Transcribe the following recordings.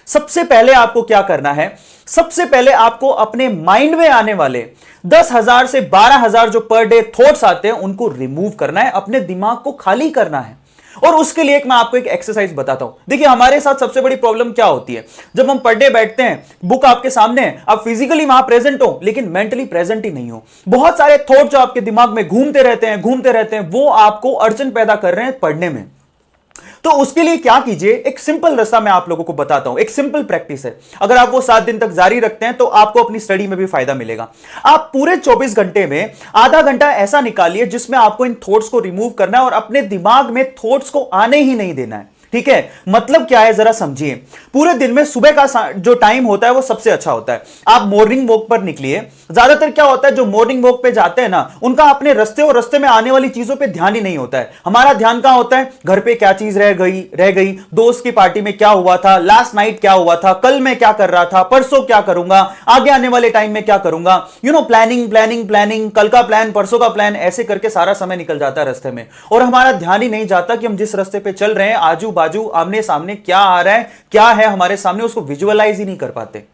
सबसे पहले आपको क्या करना है, सबसे पहले आपको अपने माइंड में आने वाले 10,000 से 12,000 जो पर डे थॉट्स आते हैं उनको रिमूव करना है, अपने दिमाग को खाली करना है। और उसके लिए मैं आपको एक एक्सरसाइज बताता हूं। देखिए हमारे साथ सबसे बड़ी प्रॉब्लम क्या होती है, जब हम पढ़ने बैठते हैं, बुक आपके सामने है, आप फिजिकली वहां प्रेजेंट हो लेकिन मेंटली प्रेजेंट ही नहीं हो। बहुत सारे थॉट जो आपके दिमाग में घूमते रहते हैं, वो आपको अड़चन पैदा कर रहे हैं पढ़ने में। तो उसके लिए क्या कीजिए, एक सिंपल रास्ता मैं आप लोगों को बताता हूं, एक सिंपल प्रैक्टिस है। अगर आप वो 7 दिन तक जारी रखते हैं तो आपको अपनी स्टडी में भी फायदा मिलेगा। आप पूरे 24 घंटे में आधा घंटा ऐसा निकालिए जिसमें आपको इन थॉट्स को रिमूव करना है और अपने दिमाग में थॉट्स को आने ही नहीं देना है। ठीक है, मतलब क्या है जरा समझिए। पूरे दिन में सुबह का जो टाइम होता है वो सबसे अच्छा होता है। आप मॉर्निंग वॉक पर निकलिए। ज्यादातर क्या होता है, जो मॉर्निंग वॉक पे जाते हैं ना, उनका अपने रास्ते और रास्ते में आने वाली चीजों पे ध्यान ही नहीं होता है। हमारा ध्यान कहां होता है, घर पे क्या चीज रह गई, दोस्त की पार्टी में क्या हुआ था, लास्ट नाइट क्या हुआ था, कल मैं क्या कर रहा था, परसों क्या करूंगा, आगे आने वाले टाइम में क्या करूंगा, प्लानिंग, कल का प्लान, परसों का प्लान, ऐसे करके सारा समय निकल जाता है रास्ते में। और हमारा ध्यान ही नहीं जाता कि हम जिस रास्ते पे चल रहे हैं, आजू बाजू आमने सामने क्या आ रहा है, क्या है हमारे सामने, उसको विजुअलाइज ही नहीं कर पाते।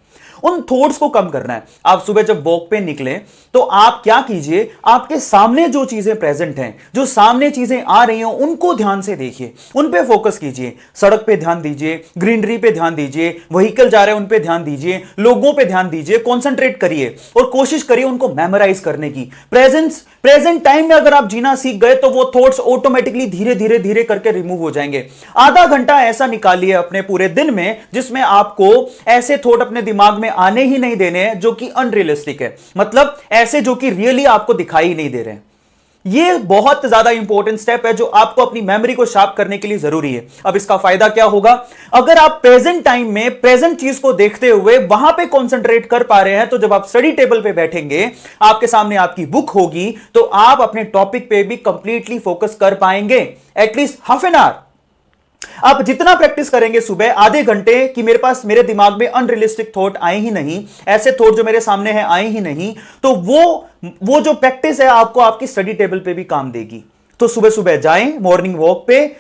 उन थॉट्स को कम करना है। आप सुबह जब वॉक पे निकले तो आप क्या कीजिए, आपके सामने जो चीजें प्रेजेंट हैं, जो सामने चीजें आ रही हैं, उनको ध्यान से देखिए, उन पे फोकस कीजिए। सड़क पे ध्यान दीजिए, ग्रीनरी पे ध्यान दीजिए, व्हीकल जा रहे हैं उन पे ध्यान दीजिए, लोगों पे ध्यान दीजिए, कॉन्सेंट्रेट करिए और कोशिश करिए उनको मेमोराइज करने की। प्रेजेंट टाइम में अगर आप जीना सीख गए तो वो थॉट्स ऑटोमेटिकली धीरे धीरे करके रिमूव हो जाएंगे। आधा घंटा ऐसा निकालिए अपने पूरे दिन में जिसमें आपको ऐसे थॉट अपने दिमाग में आने ही नहीं देने हैं जो कि अनरियलिस्टिक है, मतलब ऐसे जो कि रियली आपको दिखाई नहीं दे रहे हैं। ये बहुत ज्यादा इंपॉर्टेंट स्टेप है जो आपको अपनी मेमोरी को शार्प करने के लिए जरूरी है। अब इसका फायदा क्या होगा, अगर आप प्रेजेंट टाइम में प्रेजेंट चीज को देखते हुए वहां पे कंसंट्रेट कर पा रहे हैं, तो जब आप स्टडी टेबल पे बैठेंगे, आपके सामने आपकी बुक होगी, तो आप अपने टॉपिक पे भी कंप्लीटली फोकस कर पाएंगे, एटलीस्ट हाफ एन आवर। आप जितना प्रैक्टिस करेंगे सुबह आधे घंटे कि मेरे पास, मेरे दिमाग में अनरियलिस्टिक थॉट आए ही नहीं, ऐसे थॉट जो मेरे सामने हैं आए ही नहीं, तो वो जो प्रैक्टिस है आपको आपकी स्टडी टेबल पे भी काम देगी। तो सुबह सुबह जाएं मॉर्निंग वॉक पे।